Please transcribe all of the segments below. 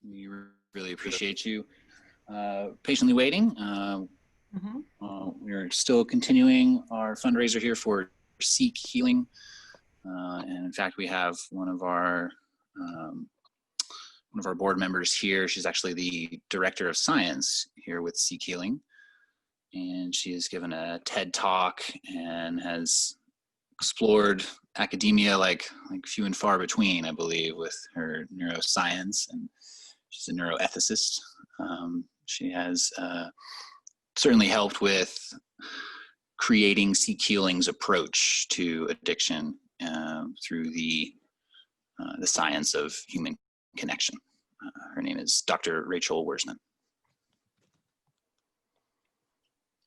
We really appreciate you patiently waiting. We're still continuing our fundraiser here for SeekHealing. And in fact, we have one of our board members here. She's actually the director of science here with SeekHealing. And she has given a TED talk and has explored academia like few and far between, I believe, with her neuroscience, and she's a neuroethicist. She has certainly helped with creating SeekHealing's approach to addiction through the science of human connection. Her name is Dr. Rachel Wurzman.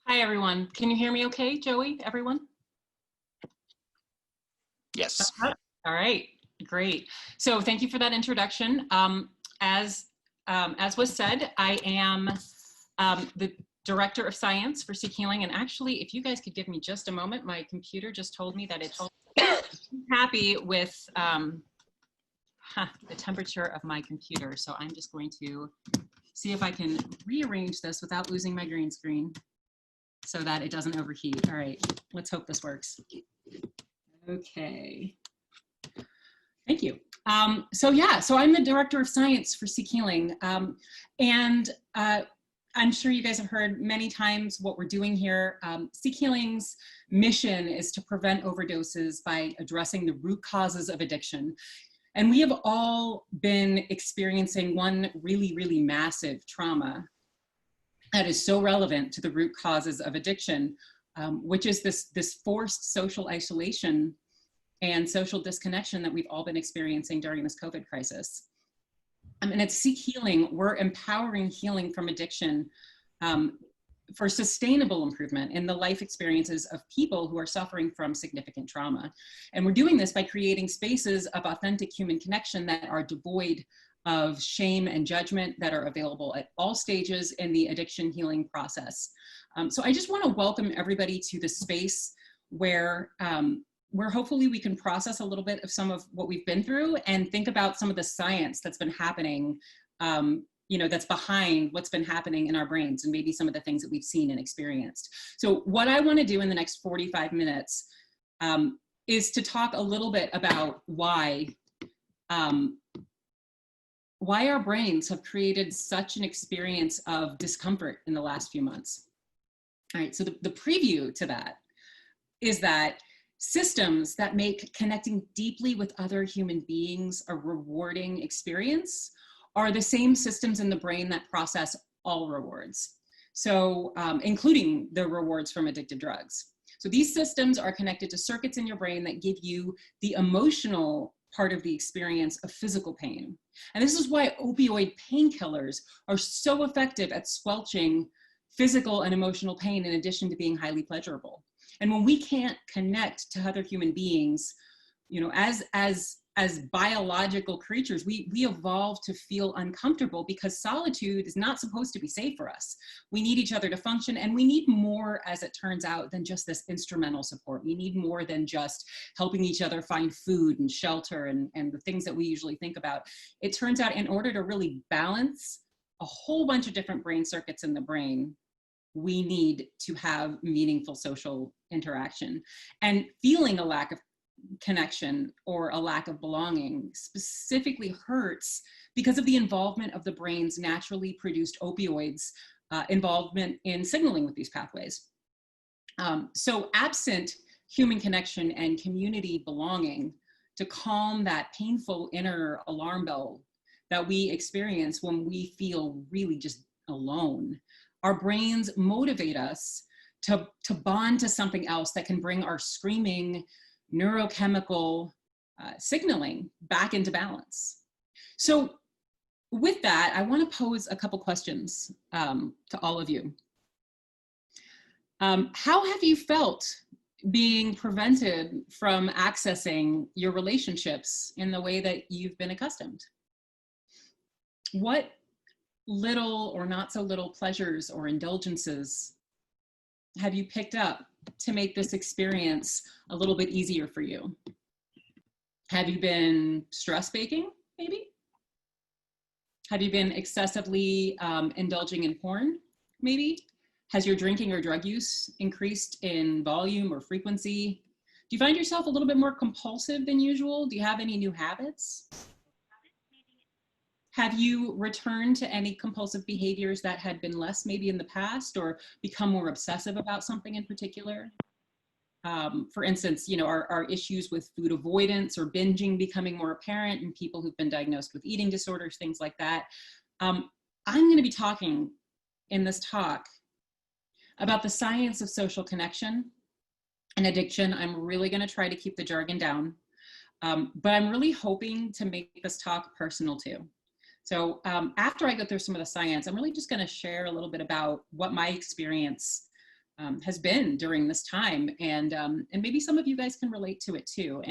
Hi, everyone. Can you hear me okay, Joey, everyone? Yes. All right, great. So thank you for that introduction. As was said, I am the Director of Science for SeekHealing. And actually, if you guys could give me just a moment, my computer just told me that it's happy with the temperature of my computer. So I'm just going to see if I can rearrange this without losing my green screen so that it doesn't overheat. All right, let's hope this works. Okay, thank you. So I'm the Director of Science for SeekHealing. And I'm sure you guys have heard many times what we're doing here. SeekHealing's mission is to prevent overdoses by addressing the root causes of addiction. And we have all been experiencing one really, really massive trauma that is so relevant to the root causes of addiction, which is this forced social isolation and social disconnection that we've all been experiencing during this COVID crisis. And at SeekHealing, we're empowering healing from addiction for sustainable improvement in the life experiences of people who are suffering from significant trauma. And we're doing this by creating spaces of authentic human connection that are devoid of shame and judgment, that are available at all stages in the addiction healing process. So I just want to welcome everybody to the space where hopefully we can process a little bit of some of what we've been through and think about some of the science that's been happening, that's behind what's been happening in our brains and maybe some of the things that we've seen and experienced. So what I want to do in the next 45 minutes is to talk a little bit about why our brains have created such an experience of discomfort in the last few months. All right, so the preview to that is that systems that make connecting deeply with other human beings a rewarding experience are the same systems in the brain that process all rewards. So including the rewards from addictive drugs. So these systems are connected to circuits in your brain that give you the emotional part of the experience of physical pain. And this is why opioid painkillers are so effective at squelching physical and emotional pain in addition to being highly pleasurable. And when we can't connect to other human beings, as biological creatures, we evolve to feel uncomfortable because solitude is not supposed to be safe for us. We need each other to function, and we need more, as it turns out, than just this instrumental support. We need more than just helping each other find food and shelter and the things that we usually think about. It turns out in order to really balance a whole bunch of different brain circuits in the brain, we need to have meaningful social interaction. And feeling a lack of connection or a lack of belonging specifically hurts because of the involvement of the brain's naturally produced opioids, involvement in signaling with these pathways. So absent human connection and community belonging to calm that painful inner alarm bell that we experience when we feel really just alone, our brains motivate us to bond to something else that can bring our screaming neurochemical signaling back into balance. So with that, I want to pose a couple questions to all of you. How have you felt being prevented from accessing your relationships in the way that you've been accustomed? What little or not so little pleasures or indulgences have you picked up to make this experience a little bit easier for you? Have you been stress baking, maybe? Have you been excessively indulging in porn, maybe? Has your drinking or drug use increased in volume or frequency? Do you find yourself a little bit more compulsive than usual? Do you have any new habits? Have you returned to any compulsive behaviors that had been less maybe in the past, or become more obsessive about something in particular? For instance, you know, are issues with food avoidance or binging becoming more apparent in people who've been diagnosed with eating disorders, things like that? I'm going to be talking in this talk about the science of social connection and addiction. I'm really going to try to keep the jargon down, but I'm really hoping to make this talk personal too. So after I go through some of the science, I'm really just going to share a little bit about what my experience has been during this time, and maybe some of you guys can relate to it too.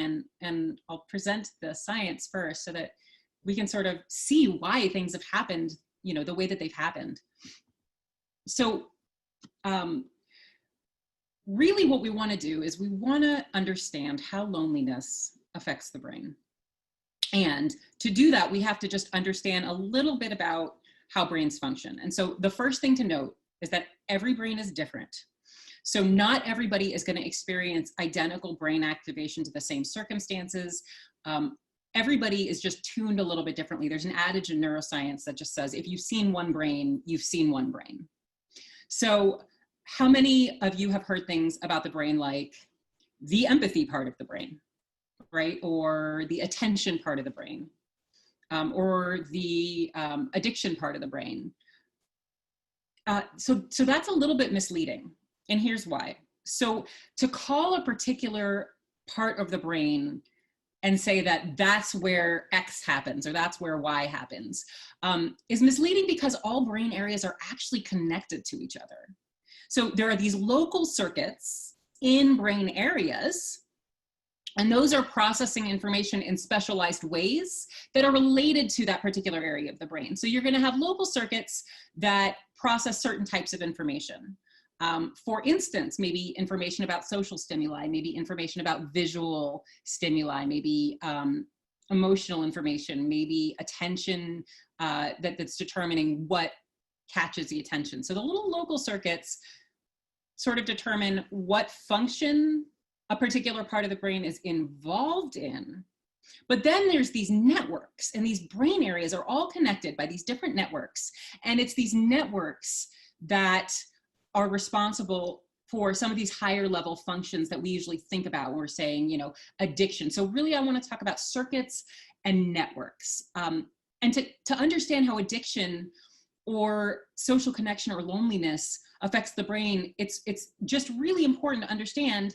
And I'll present the science first so that we can sort of see why things have happened, you know, the way that they've happened. So really what we want to do is we want to understand how loneliness affects the brain. And to do that, we have to just understand a little bit about how brains function. And so the first thing to note is that every brain is different. So not everybody is going to experience identical brain activation to the same circumstances. Everybody is just tuned a little bit differently. There's an adage in neuroscience that just says, if you've seen one brain, you've seen one brain. So how many of you have heard things about the brain like the empathy part of the brain, right? Or the attention part of the brain, or the addiction part of the brain? So that's a little bit misleading. And here's why. So to call a particular part of the brain and say that that's where X happens or that's where Y happens is misleading, because all brain areas are actually connected to each other. So there are these local circuits in brain areas, and those are processing information in specialized ways that are related to that particular area of the brain. So you're going to have local circuits that process certain types of information. For instance, maybe information about social stimuli, maybe information about visual stimuli, maybe emotional information, maybe attention that's determining what catches the attention. So the little local circuits sort of determine what function a particular part of the brain is involved in. But then there's these networks, and these brain areas are all connected by these different networks. And it's these networks that are responsible for some of these higher level functions that we usually think about when we're saying, you know, addiction. So really, I want to talk about circuits and networks. And to understand how addiction or social connection or loneliness affects the brain, it's just really important to understand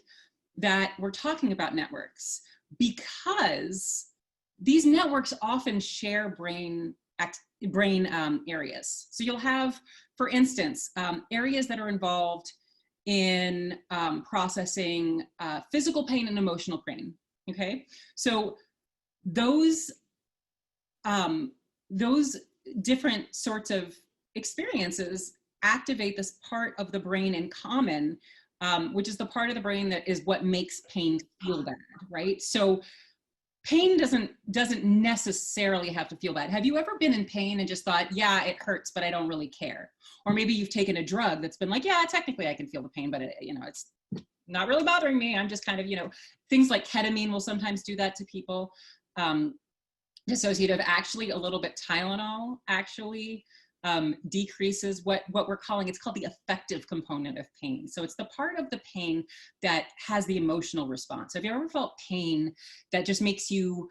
that we're talking about networks, because these networks often share brain areas. So you'll have, for instance, areas that are involved in processing physical pain and emotional pain. Okay, so those different sorts of experiences activate this part of the brain in common, which is the part of the brain that is what makes pain feel bad, right? So pain doesn't necessarily have to feel bad. Have you ever been in pain and just thought, yeah, it hurts, but I don't really care? Or maybe you've taken a drug that's been like, yeah, technically I can feel the pain, but it's not really bothering me. I'm just kind of, things like ketamine will sometimes do that to people. Dissociative, actually, a little bit Tylenol actually decreases what we're calling, it's called the affective component of pain. So it's the part of the pain that has the emotional response. Have you ever felt pain that just makes you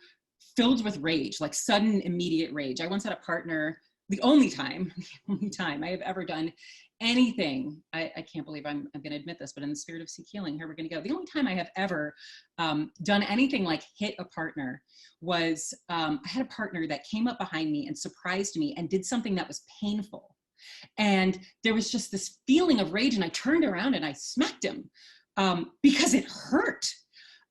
filled with rage, like sudden, immediate rage? I once had a partner, the only time I have ever done anything, I can't believe I'm going to admit this, but in the spirit of SeekHealing, here we're going to go. The only time I have ever done anything like hit a partner was I had a partner that came up behind me and surprised me and did something that was painful. And there was just this feeling of rage, and I turned around and I smacked him because it hurt.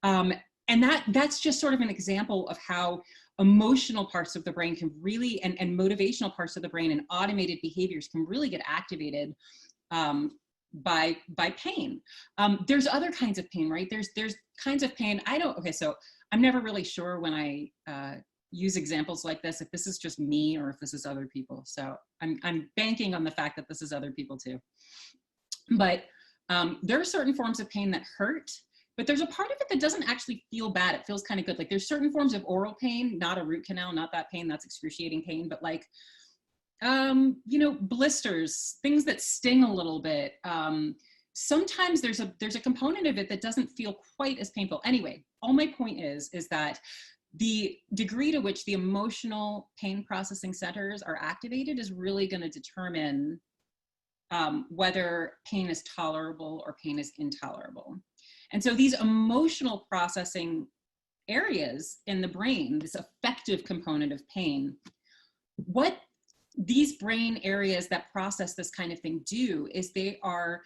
And that's just sort of an example of how emotional parts of the brain can really, and motivational parts of the brain and automated behaviors can really get activated by pain. There's other kinds of pain, right? There's kinds of pain. So I'm never really sure when I use examples like this if this is just me or if this is other people. So I'm banking on the fact that this is other people too. But there are certain forms of pain that hurt, but there's a part of it that doesn't actually feel bad. It feels kind of good. Like there's certain forms of oral pain, not a root canal, not that pain, that's excruciating pain, but like, you know, blisters, things that sting a little bit. Sometimes there's a component of it that doesn't feel quite as painful. Anyway, all my point is that the degree to which the emotional pain processing centers are activated is really going to determine whether pain is tolerable or pain is intolerable. And so these emotional processing areas in the brain, this affective component of pain, what these brain areas that process this kind of thing do is they are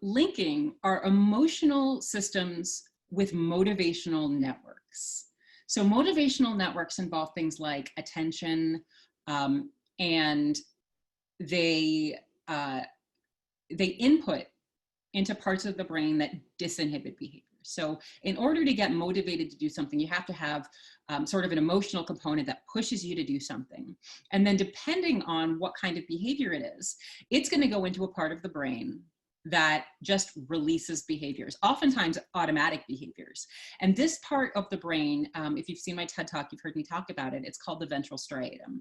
linking our emotional systems with motivational networks. So motivational networks involve things like attention, and they input into parts of the brain that disinhibit behavior. So in order to get motivated to do something, you have to have sort of an emotional component that pushes you to do something. And then depending on what kind of behavior it is, it's going to go into a part of the brain that just releases behaviors, oftentimes automatic behaviors. And this part of the brain, if you've seen my TED Talk, you've heard me talk about it, it's called the ventral striatum.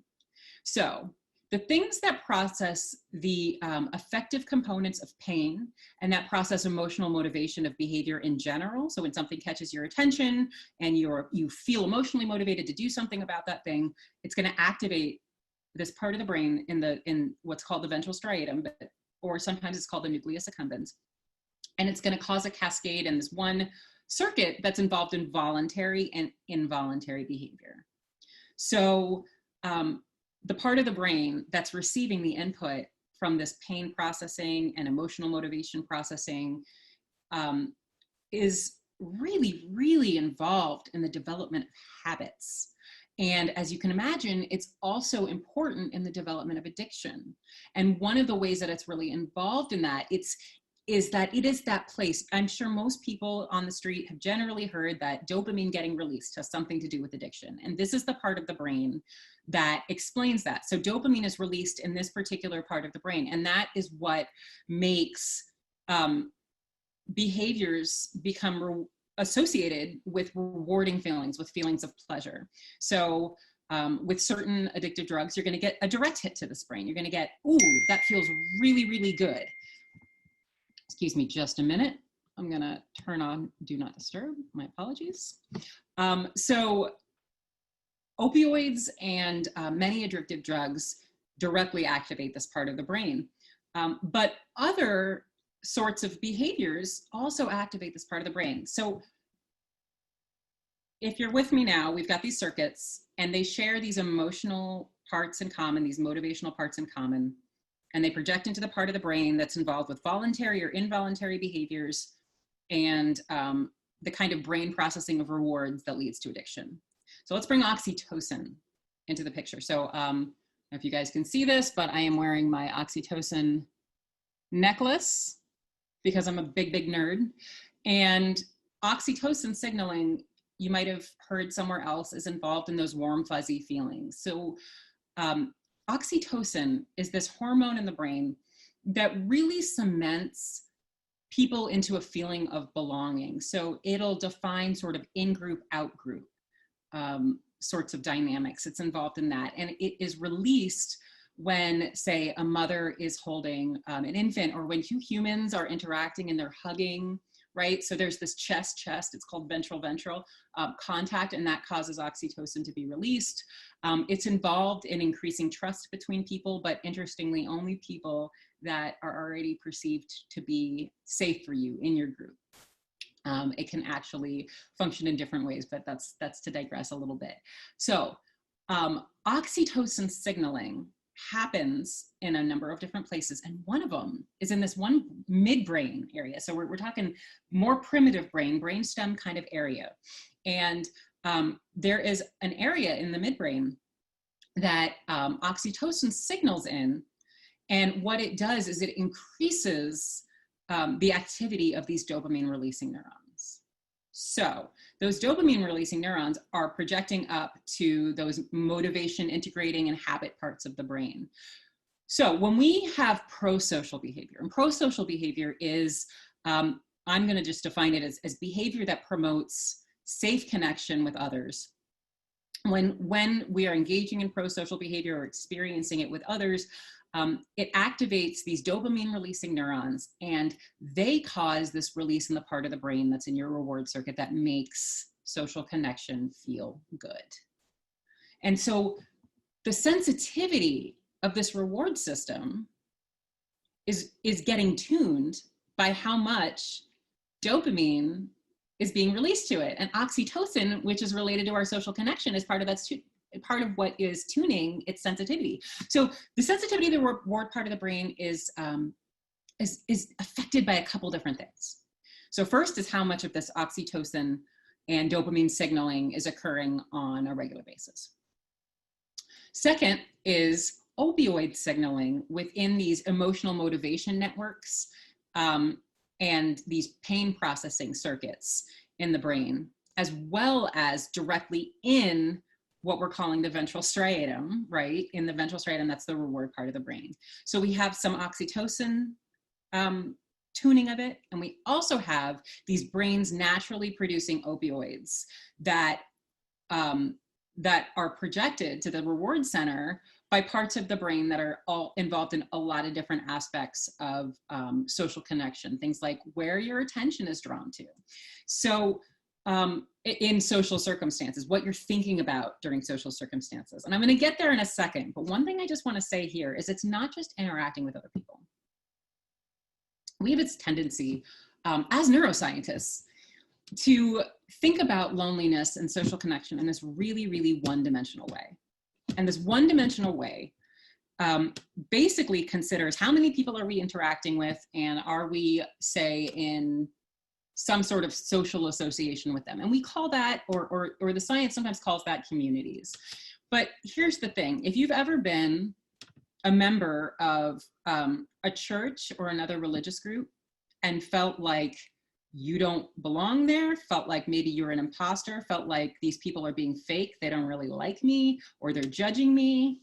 So the things that process the affective components of pain and that process emotional motivation of behavior in general. So when something catches your attention and you feel emotionally motivated to do something about that thing, it's going to activate this part of the brain in what's called the ventral striatum, or sometimes it's called the nucleus accumbens. And it's going to cause a cascade in this one circuit that's involved in voluntary and involuntary behavior. So the part of the brain that's receiving the input from this pain processing and emotional motivation processing is really, really involved in the development of habits. And as you can imagine, it's also important in the development of addiction. And one of the ways that it's really involved in that, is that it is that place. I'm sure most people on the street have generally heard that dopamine getting released has something to do with addiction. And this is the part of the brain that explains that. So dopamine is released in this particular part of the brain. And that is what makes behaviors become associated with rewarding feelings, with feelings of pleasure. So with certain addictive drugs, you're going to get a direct hit to this brain. You're going to get, ooh, that feels really, really good. Excuse me just a minute. I'm going to turn on Do Not Disturb. My apologies. So opioids and many addictive drugs directly activate this part of the brain. But other sorts of behaviors also activate this part of the brain. So if you're with me now, we've got these circuits and they share these emotional parts in common, these motivational parts in common, and they project into the part of the brain that's involved with voluntary or involuntary behaviors and the kind of brain processing of rewards that leads to addiction. So let's bring oxytocin into the picture. So I don't know if you guys can see this, but I am wearing my oxytocin necklace because I'm a big, big nerd. And oxytocin signaling, you might have heard somewhere else, is involved in those warm, fuzzy feelings. So oxytocin is this hormone in the brain that really cements people into a feeling of belonging. So it'll define sort of in-group, out-group sorts of dynamics. It's involved in that. And it is released when, say, a mother is holding an infant, or when two humans are interacting and they're hugging, right? So there's this chest-chest, it's called ventral-ventral contact, and that causes oxytocin to be released. It's involved in increasing trust between people, but interestingly, only people that are already perceived to be safe for you in your group. It can actually function in different ways, but that's to digress a little bit. So oxytocin signaling happens in a number of different places, and one of them is in this one midbrain area. So we're talking more primitive brainstem kind of area. And there is an area in the midbrain that oxytocin signals in, and what it does is it increases the activity of these dopamine releasing neurons. So those dopamine releasing neurons are projecting up to those motivation integrating and habit parts of the brain. So when we have pro-social behavior, and pro-social behavior is, I'm going to just define it as behavior that promotes safe connection with others. When we are engaging in pro-social behavior or experiencing it with others, it activates these dopamine releasing neurons, and they cause this release in the part of the brain that's in your reward circuit that makes social connection feel good. And so the sensitivity of this reward system is getting tuned by how much dopamine is being released to it. And oxytocin, which is related to our social connection, is part of what is tuning its sensitivity. So the sensitivity of the reward part of the brain is affected by a couple different things. So first is how much of this oxytocin and dopamine signaling is occurring on a regular basis. Second is opioid signaling within these emotional motivation networks and these pain processing circuits in the brain, as well as directly in what we're calling the ventral striatum, right? In the ventral striatum, that's the reward part of the brain. So we have some oxytocin tuning of it, and we also have these brains naturally producing opioids that are projected to the reward center by parts of the brain that are all involved in a lot of different aspects of social connection, things like where your attention is drawn to. So in social circumstances, what you're thinking about during social circumstances. And I'm going to get there in a second, but one thing I just want to say here is it's not just interacting with other people. We have this tendency as neuroscientists to think about loneliness and social connection in this really, really one-dimensional way. And this one-dimensional way basically considers how many people are we interacting with, and are we, say, in some sort of social association with them. And we call that, or the science sometimes calls that, communities. But here's the thing. If you've ever been a member of a church or another religious group and felt like you don't belong there, felt like maybe you're an imposter, felt like these people are being fake, they don't really like me, or they're judging me,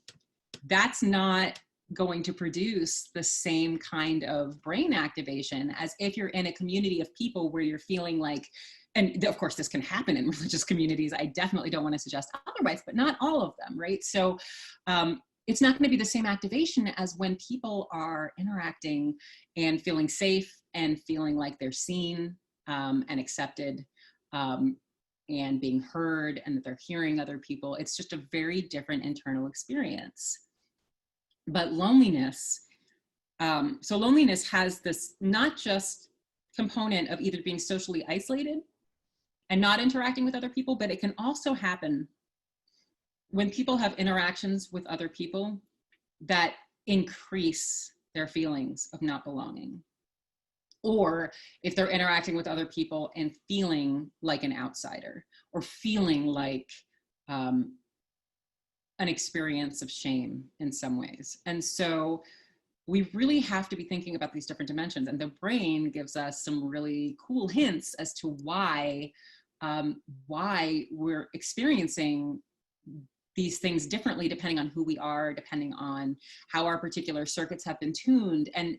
that's not going to produce the same kind of brain activation as if you're in a community of people where you're feeling like, and of course this can happen in religious communities, I definitely don't want to suggest otherwise, but not all of them, right? So it's not going to be the same activation as when people are interacting and feeling safe and feeling like they're seen and accepted and being heard, and that they're hearing other people. It's just a very different internal experience. But loneliness, so loneliness has this not just component of either being socially isolated and not interacting with other people, but it can also happen when people have interactions with other people that increase their feelings of not belonging. Or if they're interacting with other people and feeling like an outsider, or feeling like an experience of shame in some ways. And so we really have to be thinking about these different dimensions, and the brain gives us some really cool hints as to why we're experiencing these things differently depending on who we are, depending on how our particular circuits have been tuned, and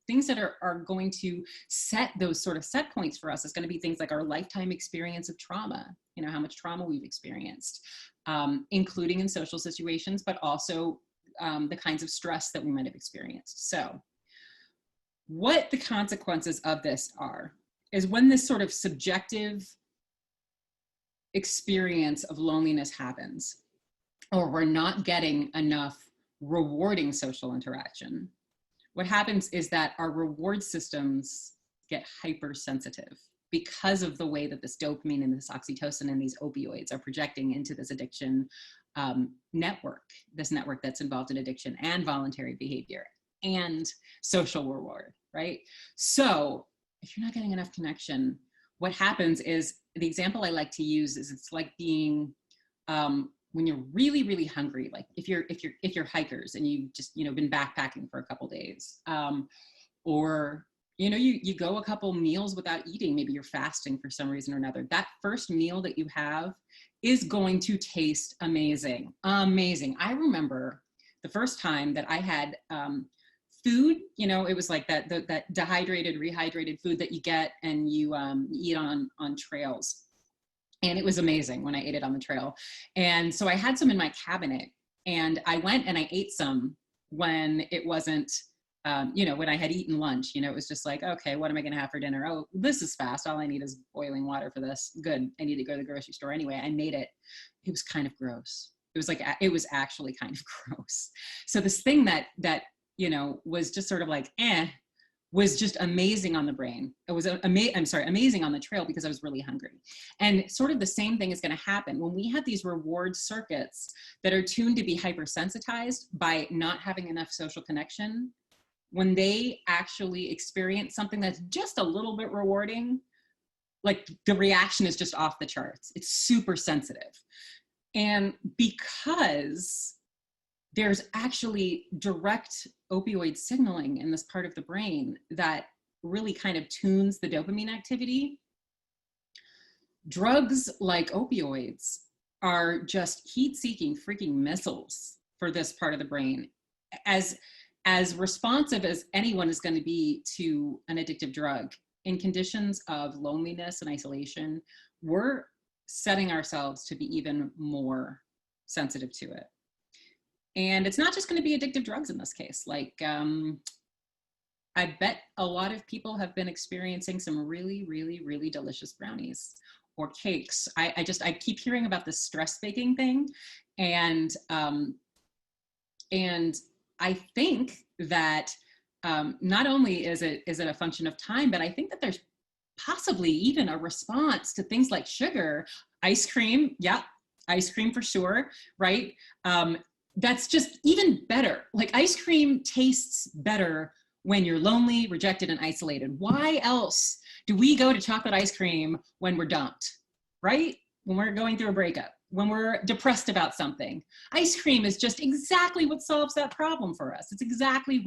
things that are going to set those sort of set points for us is going to be things like our lifetime experience of trauma, you know, how much trauma we've experienced, including in social situations, but also the kinds of stress that we might have experienced. So what the consequences of this are is when this sort of subjective experience of loneliness happens, or we're not getting enough rewarding social interaction, what happens is that our reward systems get hypersensitive because of the way that this dopamine and this oxytocin and these opioids are projecting into this addiction network, this network that's involved in addiction and voluntary behavior and social reward, right? So if you're not getting enough connection, what happens is, the example I like to use is, it's like being, when you're really, really hungry, like if you're hikers and you've just, been backpacking for a couple days, or you know, you go a couple meals without eating, maybe you're fasting for some reason or another. That first meal that you have is going to taste amazing, amazing. I remember the first time that I had food, you know, it was like that dehydrated, rehydrated food that you get and you eat on trails. And it was amazing when I ate it on the trail. And so I had some in my cabinet, and I went and I ate some when it wasn't, you know, when I had eaten lunch. You know, it was just like, okay, what am I going to have for dinner? Oh, this is fast. All I need is boiling water for this. Good. I need to go to the grocery store anyway. I made it. It was kind of gross. It was like, it was actually kind of gross. So this thing that, you know, was just sort of like, was just amazing on the brain. It was amazing on the trail because I was really hungry. And sort of the same thing is going to happen when we have these reward circuits that are tuned to be hypersensitized by not having enough social connection. When they actually experience something that's just a little bit rewarding, like the reaction is just off the charts. It's super sensitive. And because there's actually direct opioid signaling in this part of the brain that really kind of tunes the dopamine activity, drugs like opioids are just heat-seeking freaking missiles for this part of the brain. As responsive as anyone is going to be to an addictive drug, in conditions of loneliness and isolation, we're setting ourselves to be even more sensitive to it. And it's not just going to be addictive drugs in this case. Like, I bet a lot of people have been experiencing some really, really, really delicious brownies or cakes. I keep hearing about this stress baking thing. And I think that not only is it a function of time, but I think that there's possibly even a response to things like sugar, ice cream. Yeah, ice cream for sure, right? That's just even better. Like, ice cream tastes better when you're lonely, rejected, and isolated. Why else do we go to chocolate ice cream when we're dumped, right? When we're going through a breakup, when we're depressed about something. Ice cream is just exactly what solves that problem for us. It's exactly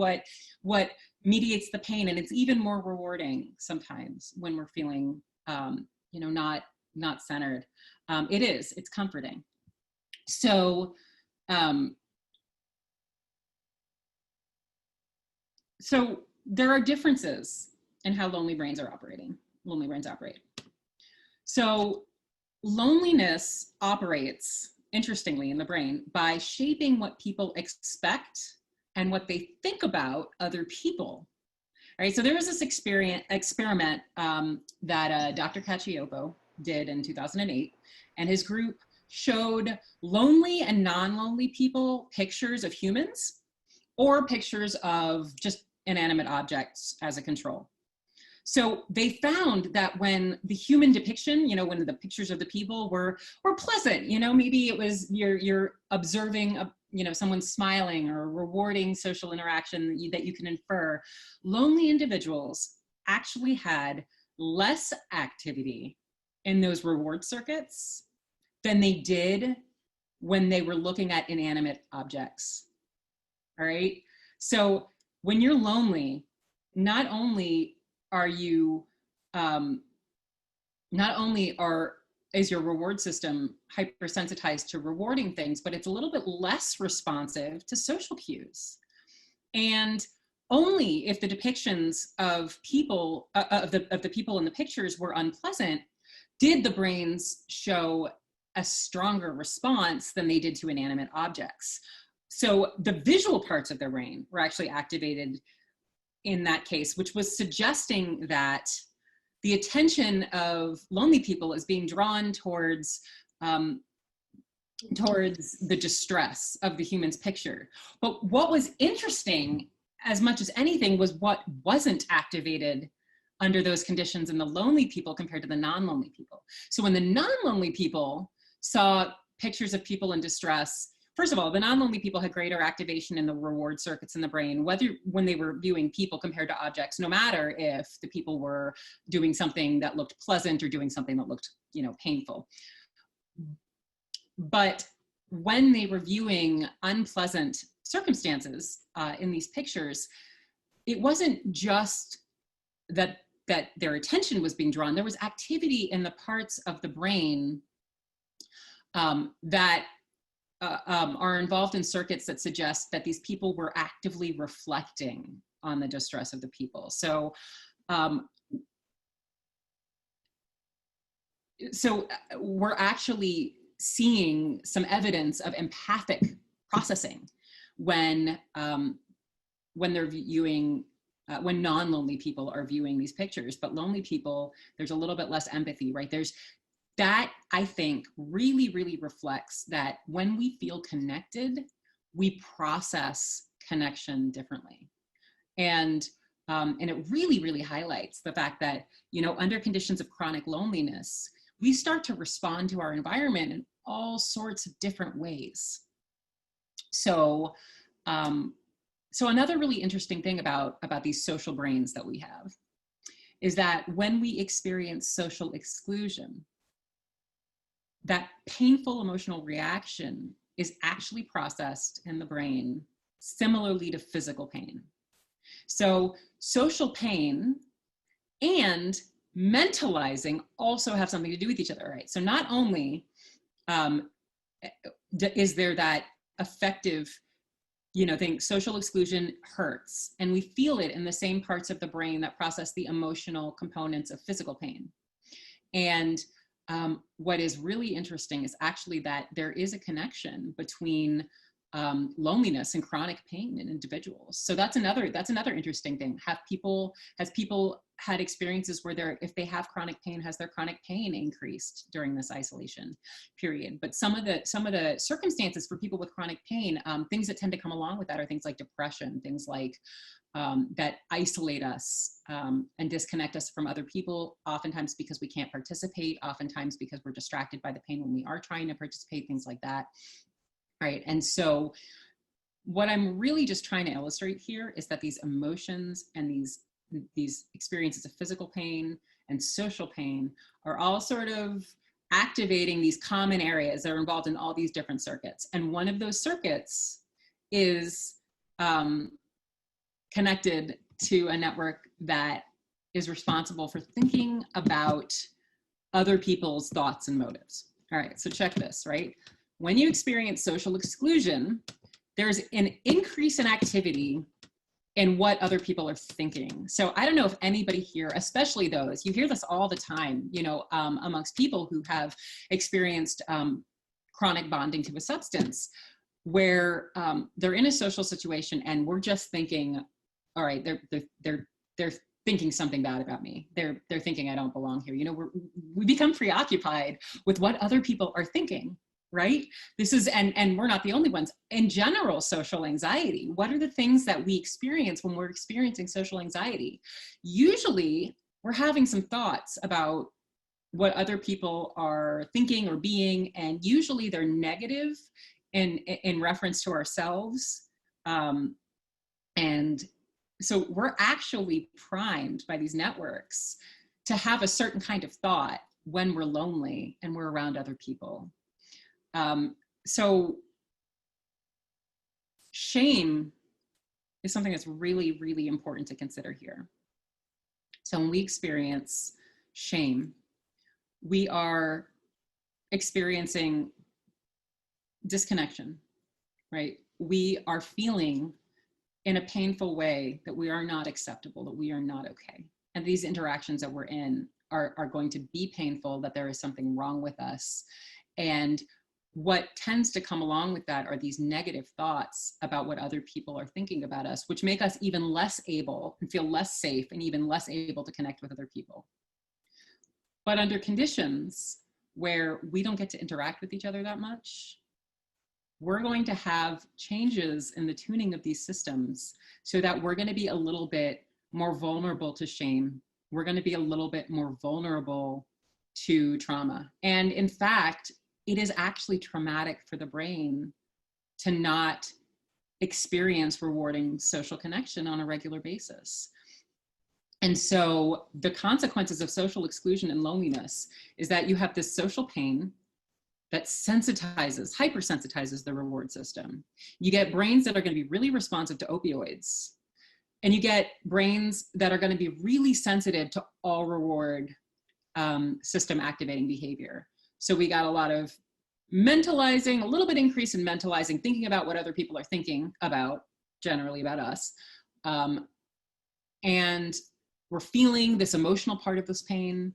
what mediates the pain, and it's even more rewarding sometimes when we're feeling, you know, not centered. It's comforting. So, so there are differences in how lonely brains operate. So loneliness operates, interestingly, in the brain by shaping what people expect and what they think about other people. All right, so there was this experiment that Dr. Cathy Holt did in 2008, and his group showed lonely and non-lonely people pictures of humans or pictures of just inanimate objects as a control. So they found that when the human depiction, you know, when the pictures of the people were pleasant, you know, maybe it was you're observing, you know, someone smiling or rewarding social interaction that you can infer, lonely individuals actually had less activity in those reward circuits than they did when they were looking at inanimate objects. All right. So when you're lonely, not only is your reward system hypersensitized to rewarding things, but it's a little bit less responsive to social cues. And only if the depictions of people, of the people in the pictures were unpleasant, did the brains show a stronger response than they did to inanimate objects. So the visual parts of their brain were actually activated in that case, which was suggesting that the attention of lonely people is being drawn towards the distress of the human's picture. But what was interesting, as much as anything, was what wasn't activated under those conditions in the lonely people compared to the non-lonely people. So when the non-lonely people saw pictures of people in distress, first of all, the non-lonely people had greater activation in the reward circuits in the brain, whether when they were viewing people compared to objects, no matter if the people were doing something that looked pleasant or doing something that looked, you know, painful. But when they were viewing unpleasant circumstances in these pictures, it wasn't just that their attention was being drawn. There was activity in the parts of the brain that are involved in circuits that suggest that these people were actively reflecting on the distress of the people. So we're actually seeing some evidence of empathic processing when they're viewing, when non-lonely people are viewing these pictures. But lonely people, there's a little bit less empathy, right? That, I think, really, really reflects that when we feel connected, we process connection differently. And it really, really highlights the fact that, you know, under conditions of chronic loneliness, we start to respond to our environment in all sorts of different ways. So, so another really interesting thing about these social brains that we have is that when we experience social exclusion, that painful emotional reaction is actually processed in the brain similarly to physical pain. So social pain and mentalizing also have something to do with each other, right? So not only is there that affective, you know, thing, social exclusion hurts, and we feel it in the same parts of the brain that process the emotional components of physical pain. And what is really interesting is actually that there is a connection between loneliness and chronic pain in individuals. So that's another interesting thing. Has people had experiences where if they have chronic pain, has their chronic pain increased during this isolation period? But some of the circumstances for people with chronic pain, things that tend to come along with that are things like depression, things like that isolate us and disconnect us from other people, oftentimes because we can't participate, oftentimes because we're distracted by the pain when we are trying to participate, things like that. Right. And so what I'm really just trying to illustrate here is that these emotions and these experiences of physical pain and social pain are all sort of activating these common areas that are involved in all these different circuits. And one of those circuits is connected to a network that is responsible for thinking about other people's thoughts and motives. All right, so check this, right? When you experience social exclusion, there's an increase in activity in what other people are thinking. So I don't know if anybody here, especially those, you hear this all the time, you know, amongst people who have experienced chronic bonding to a substance, where they're in a social situation and we're just thinking, all right, they're thinking something bad about me. They're thinking I don't belong here. You know, we become preoccupied with what other people are thinking. Right? This is, and we're not the only ones. In general, social anxiety, what are the things that we experience when we're experiencing social anxiety? Usually, we're having some thoughts about what other people are thinking or being, and usually they're negative in reference to ourselves. And so we're actually primed by these networks to have a certain kind of thought when we're lonely and we're around other people. So shame is something that's really, really important to consider here. So when we experience shame, we are experiencing disconnection, right? We are feeling in a painful way that we are not acceptable, that we are not okay. And these interactions that we're in are going to be painful, that there is something wrong with us. And what tends to come along with that are these negative thoughts about what other people are thinking about us, which make us even less able and feel less safe and even less able to connect with other people. But under conditions where we don't get to interact with each other that much, we're going to have changes in the tuning of these systems so that we're going to be a little bit more vulnerable to shame. We're going to be a little bit more vulnerable to trauma. And in fact, it is actually traumatic for the brain to not experience rewarding social connection on a regular basis. And so the consequences of social exclusion and loneliness is that you have this social pain that sensitizes, hypersensitizes the reward system. You get brains that are going to be really responsive to opioids And you get brains that are going to be really sensitive to all reward system activating behavior. So we got a lot of mentalizing, a little bit increase in mentalizing, thinking about what other people are thinking about, generally about us. And we're feeling this emotional part of this pain.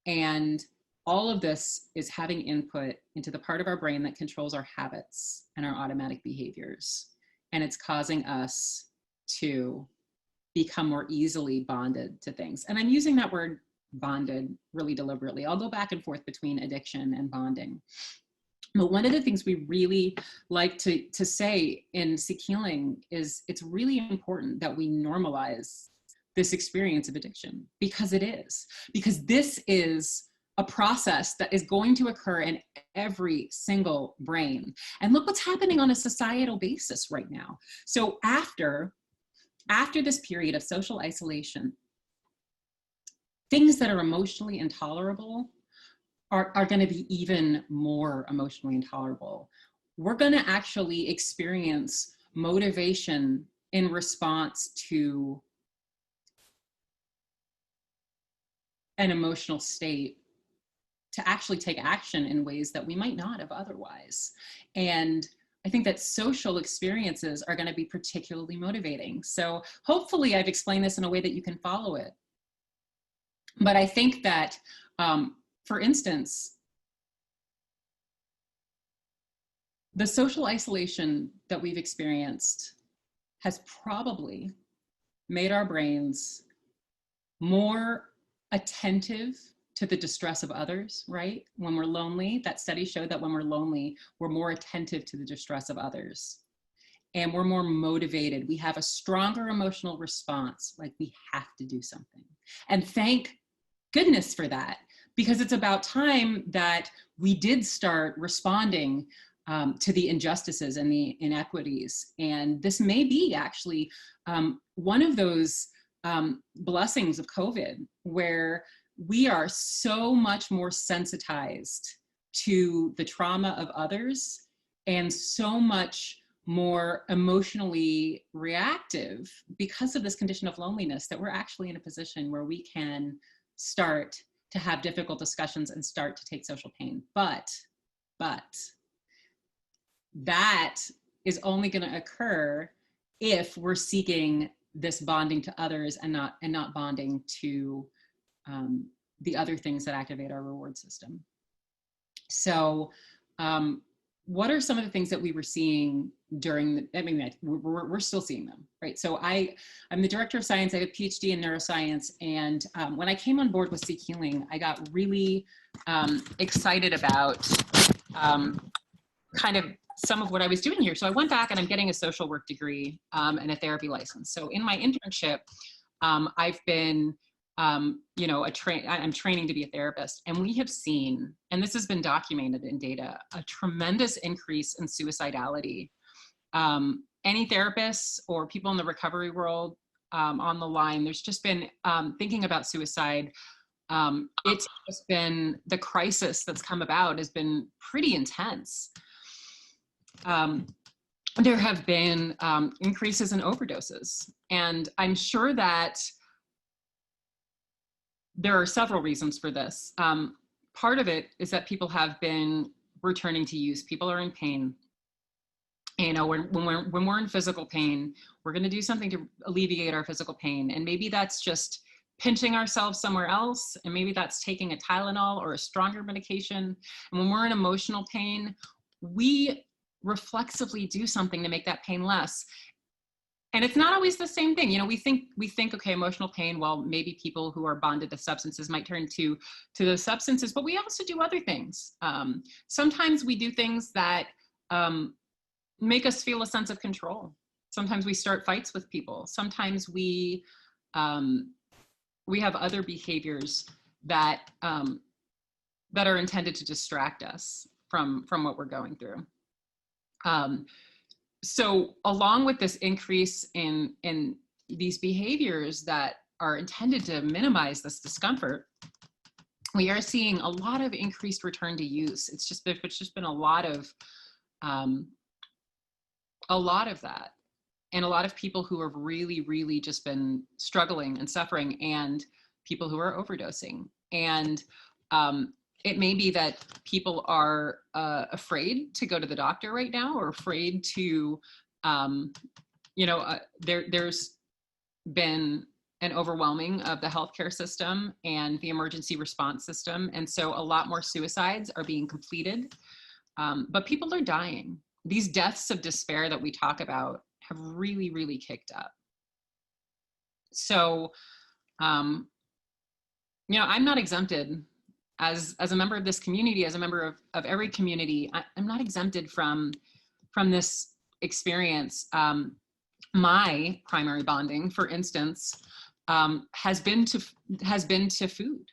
And all of this is having input into the part of our brain that controls our habits and our automatic behaviors. And it's causing us to become more easily bonded to things. And I'm using that word bonded really deliberately. I'll go back and forth between addiction and bonding. But one of the things we really like to say in SeekHealing is it's really important that we normalize this experience of addiction, because it is. Because this is a process that is going to occur in every single brain. And look what's happening on a societal basis right now. So after this period of social isolation, things that are emotionally intolerable are going to be even more emotionally intolerable. We're going to actually experience motivation in response to an emotional state to actually take action in ways that we might not have otherwise. And I think that social experiences are going to be particularly motivating. So hopefully I've explained this in a way that you can follow it. But I think that, for instance, the social isolation that we've experienced has probably made our brains more attentive to the distress of others, right? When we're lonely, that study showed that when we're lonely, we're more attentive to the distress of others. And we're more motivated. We have a stronger emotional response, like we have to do something. And thank goodness for that, because it's about time that we did start responding to the injustices and the inequities. And this may be actually one of those blessings of COVID, where we are so much more sensitized to the trauma of others and so much more emotionally reactive because of this condition of loneliness, that we're actually in a position where we can start to have difficult discussions and start to take social pain. But that is only going to occur if we're seeking this bonding to others and not bonding to the other things that activate our reward system. So what are some of the things that we were seeing during we're still seeing them, right? So I'm the director of science. I have a PhD in neuroscience. And when I came on board with SeekHealing, I got really excited about kind of some of what I was doing here. So I went back and I'm getting a social work degree and a therapy license. So in my internship, I've been, I'm training to be a therapist, and we have seen, and this has been documented in data, a tremendous increase in suicidality. Any therapists or people in the recovery world on the line, there's just been thinking about suicide. It's just been, the crisis that's come about has been pretty intense. There have been increases in overdoses, and I'm sure that there are several reasons for this. Part of it is that people have been returning to use. People are in pain. You know, when we're in physical pain, we're going to do something to alleviate our physical pain, and maybe that's just pinching ourselves somewhere else, and maybe that's taking a Tylenol or a stronger medication. And when we're in emotional pain, we reflexively do something to make that pain less. And it's not always the same thing. You know, we think, okay, emotional pain, well, maybe people who are bonded to substances might turn to those substances, but we also do other things. Sometimes we do things that make us feel a sense of control. Sometimes we start fights with people. Sometimes we have other behaviors that are intended to distract us from what we're going through. So along with this increase in these behaviors that are intended to minimize this discomfort, we are seeing a lot of increased return to use. It's just been a lot of that. and a lot of people who have really, really just been struggling and suffering, and people who are overdosing. And it may be that people are afraid to go to the doctor right now, or afraid to, there's been an overwhelming of the healthcare system and the emergency response system. And so a lot more suicides are being completed, but people are dying. These deaths of despair that we talk about have really, really kicked up. So, I'm not exempted as a member of this community, as a member of every community. I'm not exempted from this experience. My primary bonding, for instance, has been to food.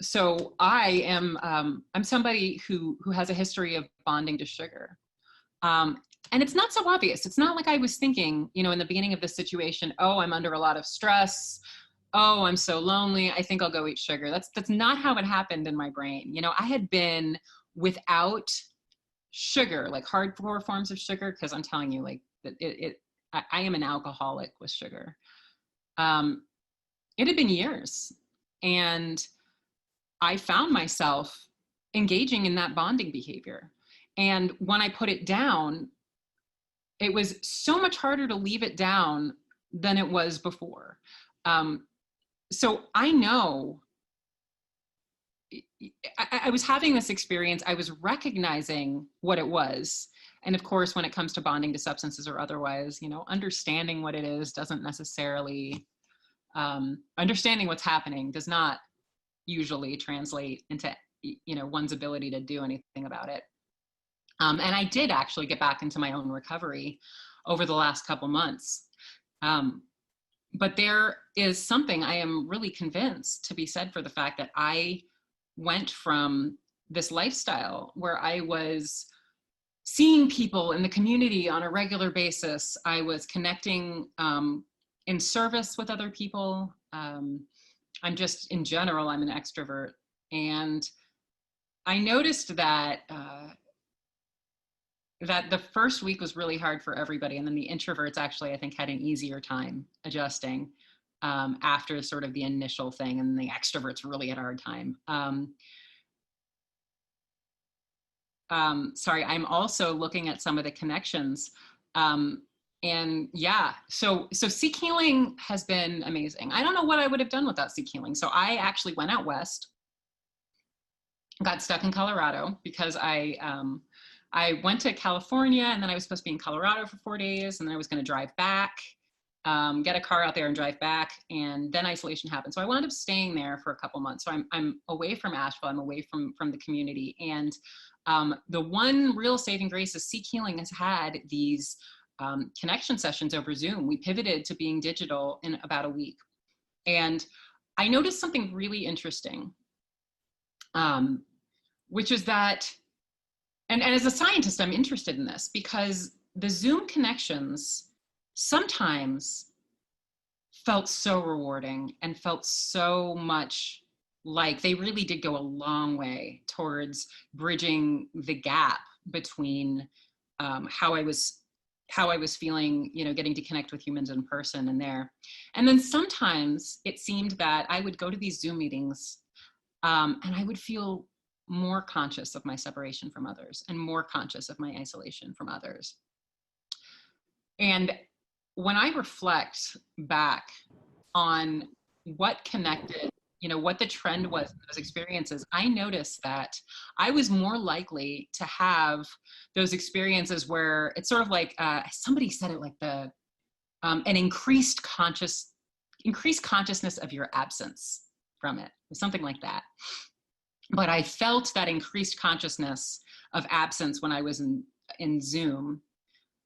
So I am, I'm somebody who has a history of bonding to sugar. And it's not so obvious. It's not like I was thinking, in the beginning of this situation, oh, I'm under a lot of stress. Oh, I'm so lonely. I think I'll go eat sugar. That's not how it happened in my brain. I had been without sugar, like hardcore forms of sugar, because I'm telling you, like, I am an alcoholic with sugar. It had been years, and I found myself engaging in that bonding behavior. And when I put it down, it was so much harder to leave it down than it was before. So I know I was having this experience. I was recognizing what it was. And of course, when it comes to bonding to substances or otherwise, understanding what it is doesn't necessarily, understanding what's happening does not usually translate into, one's ability to do anything about it. And I did actually get back into my own recovery over the last couple months. But there is something I am really convinced to be said for the fact that I went from this lifestyle where I was seeing people in the community on a regular basis. I was connecting in service with other people. I'm just, in general, I'm an extrovert. And I noticed that that the first week was really hard for everybody. And then the introverts actually, I think, had an easier time adjusting after sort of the initial thing. And the extroverts really had a hard time. Sorry, I'm also looking at some of the connections. And yeah, so SeekHealing has been amazing. I don't know what I would have done without SeekHealing. So I actually went out west, got stuck in Colorado because I went to California, and then I was supposed to be in Colorado for 4 days, and then I was going to drive back, get a car out there and drive back, and then isolation happened. So I wound up staying there for a couple months. So I'm away from Asheville, I'm away from the community. And the one real saving grace is SeekHealing has had these connection sessions over Zoom. We pivoted to being digital in about a week. And I noticed something really interesting, which is that, and as a scientist, I'm interested in this because the Zoom connections sometimes felt so rewarding and felt so much like they really did go a long way towards bridging the gap between how I was feeling, getting to connect with humans in person and there. And then sometimes it seemed that I would go to these Zoom meetings and I would feel more conscious of my separation from others and more conscious of my isolation from others. And when I reflect back on what connected, what the trend was in those experiences, I noticed that I was more likely to have those experiences where it's sort of like, somebody said it like an increased consciousness of your absence from it, something like that. But I felt that increased consciousness of absence when I was in Zoom,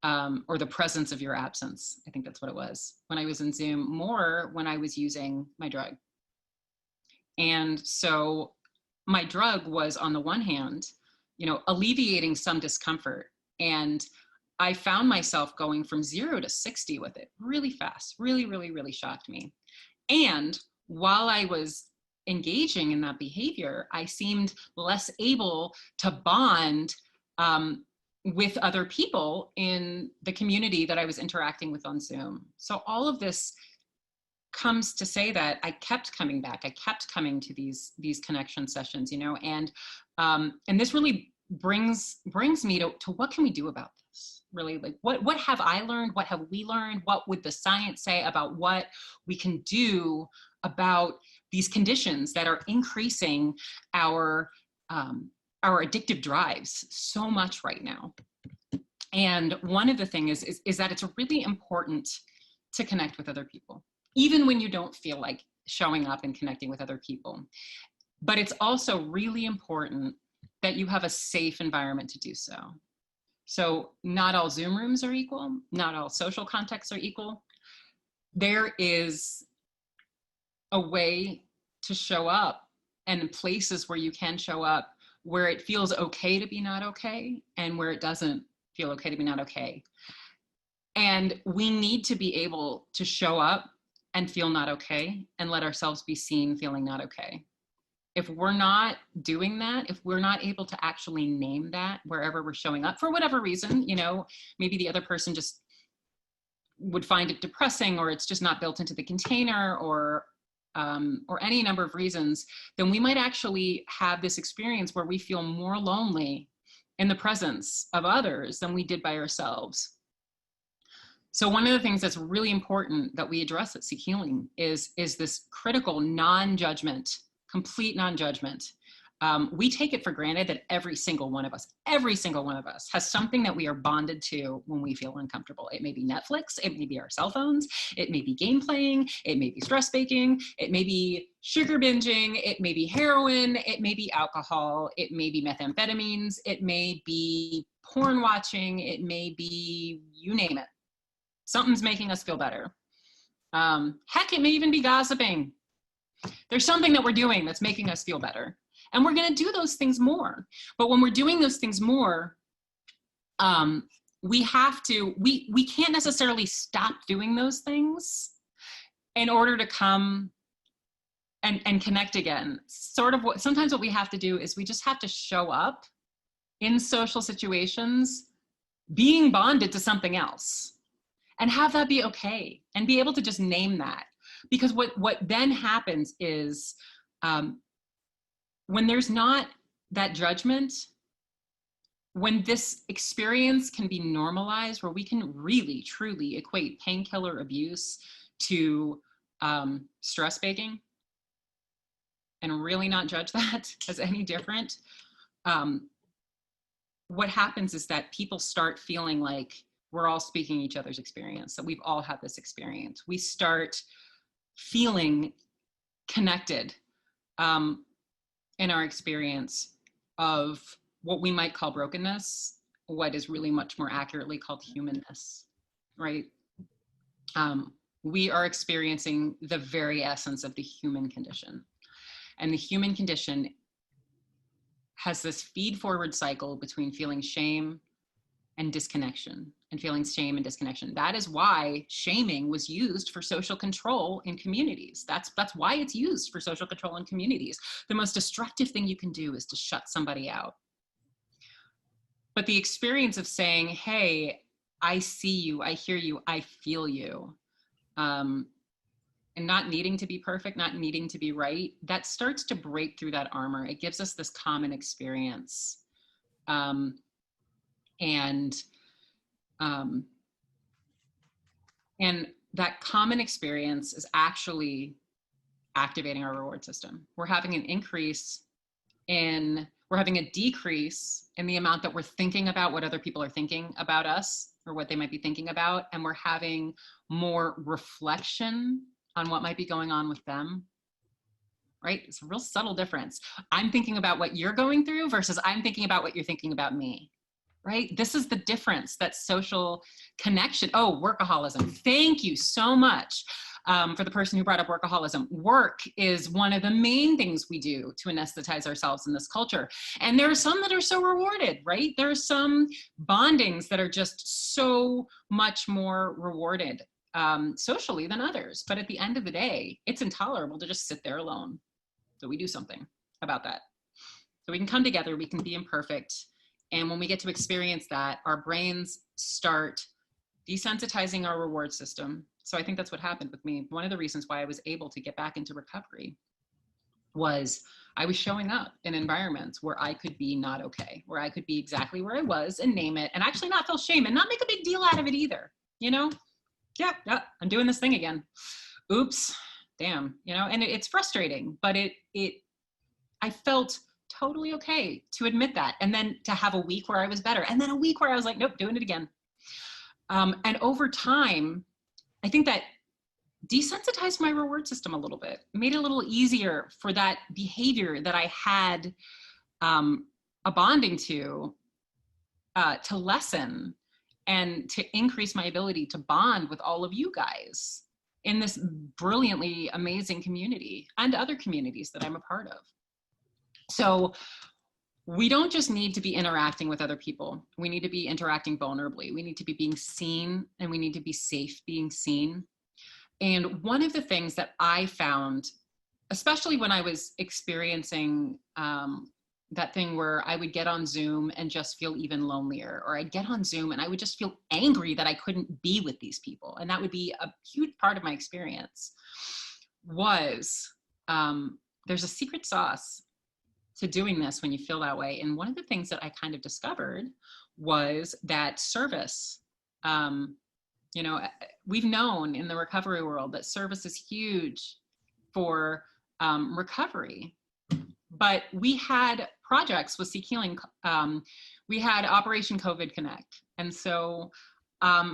or the presence of your absence. I think that's what it was. When I was in Zoom, more when I was using my drug. And so my drug was, on the one hand, alleviating some discomfort. And I found myself going from 0 to 60 with it really fast. Really, really, really shocked me. And while I was engaging in that behavior, I seemed less able to bond with other people in the community that I was interacting with on Zoom. So all of this comes to say that I kept coming back. I kept coming to these connection sessions, you know, and this really brings me to what can we do about this? Really, like what have I learned? What have we learned? What would the science say about what we can do about these conditions that are increasing our addictive drives so much right now? And one of the things is that it's really important to connect with other people, even when you don't feel like showing up and connecting with other people. But it's also really important that you have a safe environment to do so. So not all Zoom rooms are equal, not all social contexts are equal. There is a way to show up, and places where you can show up where it feels okay to be not okay, and where it doesn't feel okay to be not okay. And we need to be able to show up and feel not okay, and let ourselves be seen feeling not okay. If we're not doing that, if we're not able to actually name that wherever we're showing up for whatever reason, you know, maybe the other person just would find it depressing, or it's just not built into the container, or any number of reasons, then we might actually have this experience where we feel more lonely in the presence of others than we did by ourselves. So one of the things that's really important that we address at SeekHealing is this critical non-judgment, complete non-judgment. We take it for granted that every single one of us has something that we are bonded to when we feel uncomfortable. It may be Netflix, it may be our cell phones, it may be game playing, it may be stress baking, it may be sugar binging, it may be heroin, it may be alcohol, it may be methamphetamines, it may be porn watching, it may be, you name it. Something's making us feel better. Heck, it may even be gossiping. There's something that we're doing that's making us feel better. And we're going to do those things more. But when we're doing those things more, we can't necessarily stop doing those things in order to come and connect again. Sometimes what we have to do is we just have to show up in social situations being bonded to something else, and have that be okay, and be able to just name that. Because what then happens is, when there's not that judgment, when this experience can be normalized, where we can really, truly equate painkiller abuse to stress baking, and really not judge that as any different, what happens is that people start feeling like we're all speaking each other's experience, that we've all had this experience. We start feeling connected in our experience of what we might call brokenness, what is really much more accurately called humanness, right? We are experiencing the very essence of the human condition. And the human condition has this feed-forward cycle between feeling shame and disconnection, and feeling shame and disconnection. That is why shaming was used for social control in communities. That's why it's used for social control in communities. The most destructive thing you can do is to shut somebody out. But the experience of saying, hey, I see you, I hear you, I feel you, and not needing to be perfect, not needing to be right, that starts to break through that armor. It gives us this common experience. And that common experience is actually activating our reward system. We're having a decrease in the amount that we're thinking about what other people are thinking about us, or what they might be thinking about, and we're having more reflection on what might be going on with them, right? It's a real subtle difference. I'm thinking about what you're going through versus I'm thinking about what you're thinking about me, right? This is the difference, that social connection. Oh, workaholism. Thank you so much for the person who brought up workaholism. Work is one of the main things we do to anesthetize ourselves in this culture. And there are some that are so rewarded, right? There are some bondings that are just so much more rewarded socially than others. But at the end of the day, it's intolerable to just sit there alone. So we do something about that. So we can come together, we can be imperfect, And when we get to experience that, our brains start desensitizing our reward system. So I think that's what happened with me. One of the reasons why I was able to get back into recovery was I was showing up in environments where I could be not okay, where I could be exactly where I was and name it, and actually not feel shame and not make a big deal out of it either. You know, yeah, I'm doing this thing again. Oops, damn, you know, and it's frustrating, but I felt totally okay to admit that. And then to have a week where I was better, and then a week where I was like, nope, doing it again. And over time, I think that desensitized my reward system a little bit, made it a little easier for that behavior that I had a bonding to lessen and to increase my ability to bond with all of you guys in this brilliantly amazing community and other communities that I'm a part of. So we don't just need to be interacting with other people. We need to be interacting vulnerably. We need to be being seen, and we need to be safe being seen. And one of the things that I found, especially when I was experiencing that thing where I would get on Zoom and just feel even lonelier, or I'd get on Zoom and I would just feel angry that I couldn't be with these people, and that would be a huge part of my experience, was there's a secret sauce to doing this when you feel that way. And one of the things that I kind of discovered was that service. You know, we've known in the recovery world that service is huge for recovery. But we had projects with SeekHealing. We had Operation COVID Connect. And so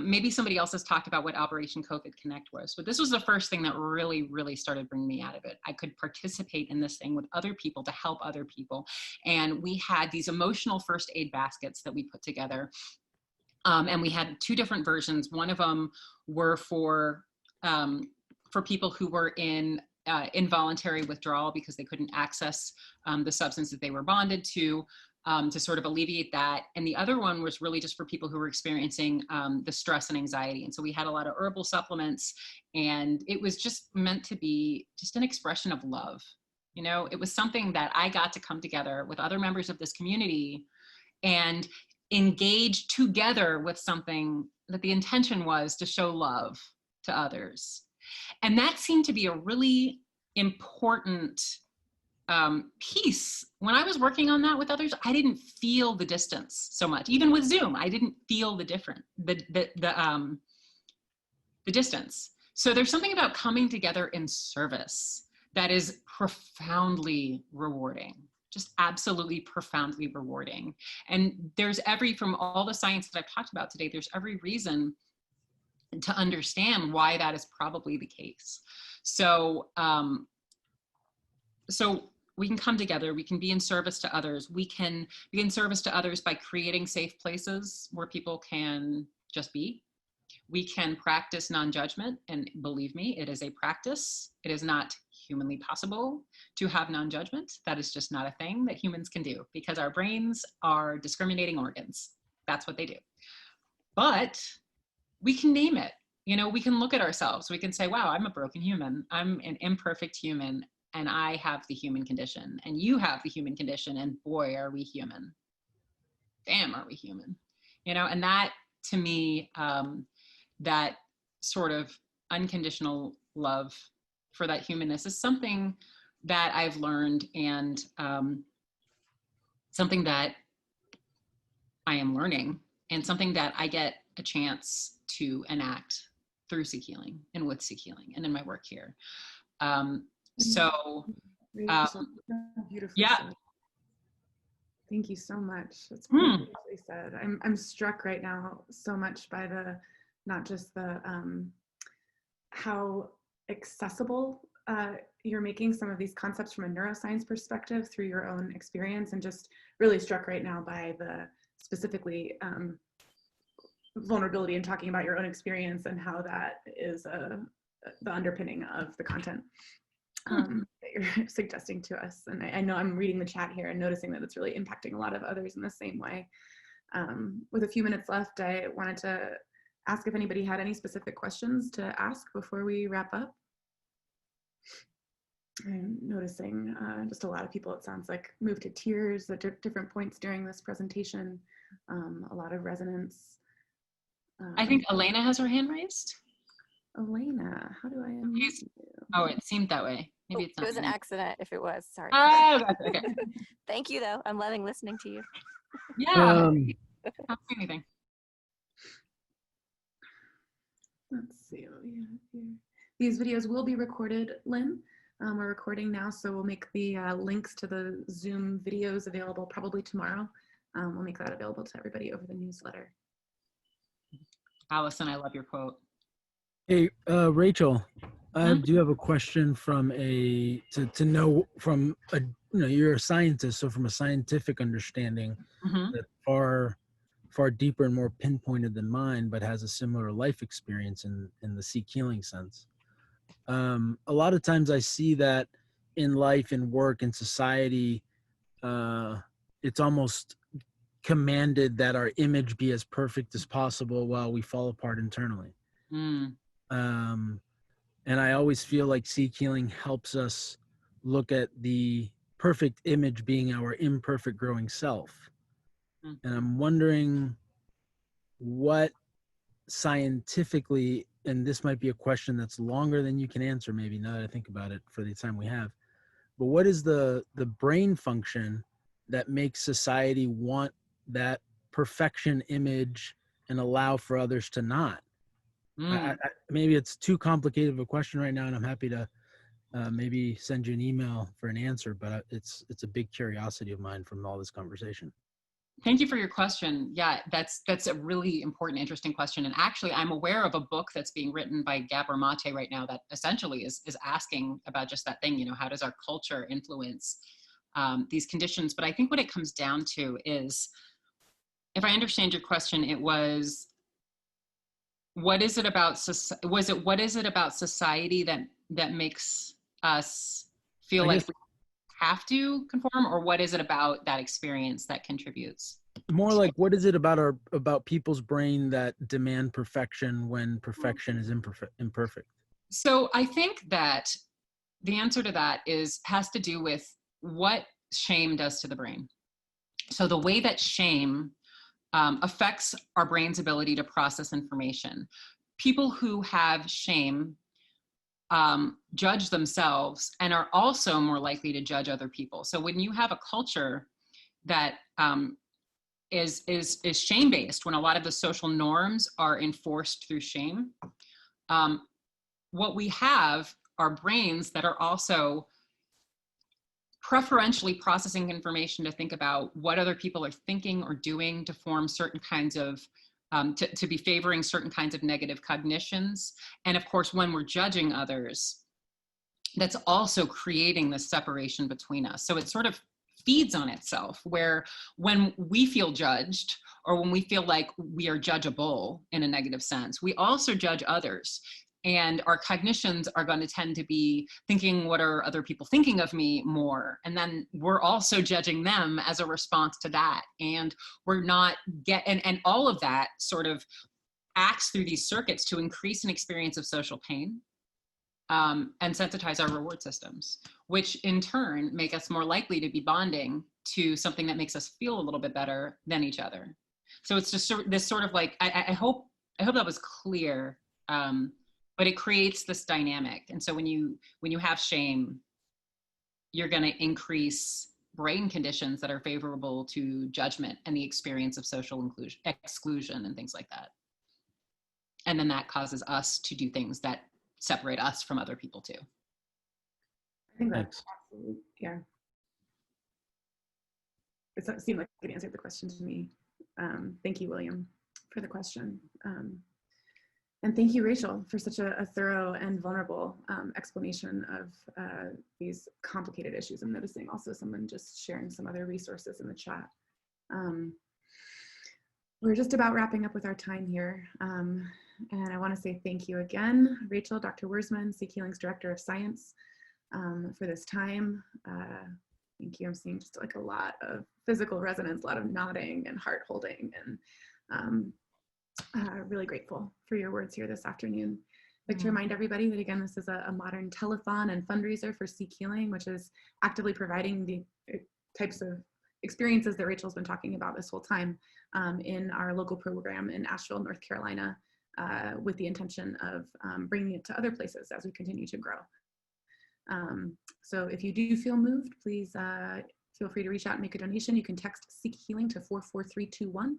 maybe somebody else has talked about what Operation COVID Connect was, but this was the first thing that really, really started bringing me out of it. I could participate in this thing with other people to help other people. And we had these emotional first aid baskets that we put together. And we had two different versions. One of them were for people who were in involuntary withdrawal because they couldn't access the substance that they were bonded to sort of alleviate that. And the other one was really just for people who were experiencing the stress and anxiety. And so we had a lot of herbal supplements, and it was just meant to be just an expression of love. You know, it was something that I got to come together with other members of this community and engage together with something that the intention was to show love to others. And that seemed to be a really important piece. When I was working on that with others, I didn't feel the distance so much. Even with Zoom, I didn't feel the distance. So there's something about coming together in service that is profoundly rewarding. Just absolutely profoundly rewarding. And there's from all the science that I've talked about today, there's every reason to understand why that is probably the case. So, so we can come together, we can be in service to others. We can be in service to others by creating safe places where people can just be. We can practice non-judgment, and believe me, it is a practice. It is not humanly possible to have non-judgment. That is just not a thing that humans can do, because our brains are discriminating organs. That's what they do. But we can name it. You know, we can look at ourselves. We can say, wow, I'm a broken human. I'm an imperfect human, and I have the human condition, and you have the human condition, and boy, are we human. Damn, are we human. You know, and that, to me, that sort of unconditional love for that humanness is something that I've learned, and something that I am learning, and something that I get a chance to enact through SeekHealing and with SeekHealing and in my work here. Beautiful. Yeah. Said. Thank you so much. That's beautifully said. I'm struck right now so much by not just the how accessible you're making some of these concepts from a neuroscience perspective through your own experience, and just really struck right now by the specifically vulnerability and talking about your own experience and how that is the underpinning of the content that you're suggesting to us. And I know I'm reading the chat here and noticing that it's really impacting a lot of others in the same way. With a few minutes left, I wanted to ask if anybody had any specific questions to ask before we wrap up. I'm noticing just a lot of people, it sounds like, moved to tears at different points during this presentation. A lot of resonance. I think Elena has her hand raised. Elena, how do I unmute you? Oh, it seemed that way. Maybe it's not. It was an accident if it was, sorry. Oh, okay. Thank you though, I'm loving listening to you. Yeah, I don't see anything. Let's see what we have here. These videos will be recorded, Lynn. We're recording now, so we'll make the links to the Zoom videos available probably tomorrow. We'll make that available to everybody over the newsletter. Allison, I love your quote. Hey, Rachel, I do have a question from to know from a, you're a scientist, so from a scientific understanding that's far deeper and more pinpointed than mine, but has a similar life experience in the SeekHealing sense. A lot of times I see that in life and work and society, it's almost commanded that our image be as perfect as possible while we fall apart internally. And I always feel like SeekHealing helps us look at the perfect image being our imperfect growing self. And I'm wondering what scientifically, and this might be a question that's longer than you can answer maybe now that I think about it for the time we have, but what is the brain function that makes society want that perfection image and allow for others to not? Maybe it's too complicated of a question right now, and I'm happy to maybe send you an email for an answer, but it's a big curiosity of mine from all this conversation. Thank you for your question. Yeah, that's a really important, interesting question. And actually, I'm aware of a book that's being written by Gabor Mate right now that essentially is asking about just that thing, how does our culture influence these conditions? But I think what it comes down to is, if I understand your question, it was, what is it about society that makes us feel like we have to conform, or what is it about that experience that contributes? More like, what is it about people's brain that demand perfection when perfection is imperfect? So I think that the answer to that has to do with what shame does to the brain. So the way that shame affects our brain's ability to process information. People who have shame judge themselves and are also more likely to judge other people. So when you have a culture that is shame-based, when a lot of the social norms are enforced through shame, what we have are brains that are also preferentially processing information to think about what other people are thinking or doing to form certain kinds of, to be favoring certain kinds of negative cognitions. And of course, when we're judging others, that's also creating this separation between us. So it sort of feeds on itself, where when we feel judged, or when we feel like we are judgeable in a negative sense, we also judge others. And our cognitions are going to tend to be thinking, what are other people thinking of me more? And then we're also judging them as a response to that. And we're not and all of that sort of acts through these circuits to increase an experience of social pain and sensitize our reward systems, which in turn make us more likely to be bonding to something that makes us feel a little bit better than each other. So it's just this sort of like, I hope that was clear. But it creates this dynamic. And so when you have shame, you're going to increase brain conditions that are favorable to judgment and the experience of social exclusion and things like that. And then that causes us to do things that separate us from other people too. I think that's absolutely, yeah. It seemed like it answered the question to me. Thank you, William, for the question. And thank you, Rachel, for such a thorough and vulnerable explanation of these complicated issues. I'm noticing also someone just sharing some other resources in the chat. We're just about wrapping up with our time here. And I want to say thank you again, Rachel, Dr. Wurzman, SeekHealing's Director of Science, for this time. Thank you. I'm seeing just like a lot of physical resonance, a lot of nodding and heart holding, and really grateful for your words here this afternoon. I'd like to remind everybody that, again, this is a modern telethon and fundraiser for SeekHealing, which is actively providing the types of experiences that Rachel's been talking about this whole time in our local program in Asheville, North Carolina, with the intention of bringing it to other places as we continue to grow. So if you do feel moved, please feel free to reach out and make a donation. You can text SeekHealing to 44321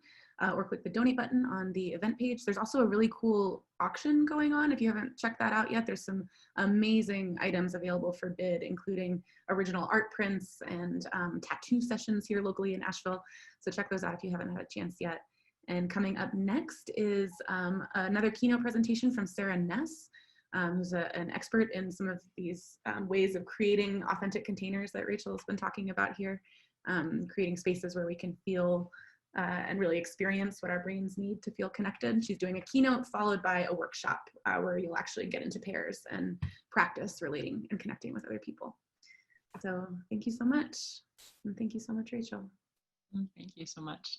or click the donate button on the event page. There's also a really cool auction going on. If you haven't checked that out yet, there's some amazing items available for bid, including original art prints and tattoo sessions here locally in Asheville. So check those out if you haven't had a chance yet. And coming up next is another keynote presentation from Sarah Ness, who's an expert in some of these ways of creating authentic containers that Rachel has been talking about here, creating spaces where we can feel and really experience what our brains need to feel connected. She's doing a keynote followed by a workshop where you'll actually get into pairs and practice relating and connecting with other people. So thank you so much. And thank you so much, Rachel. Thank you so much.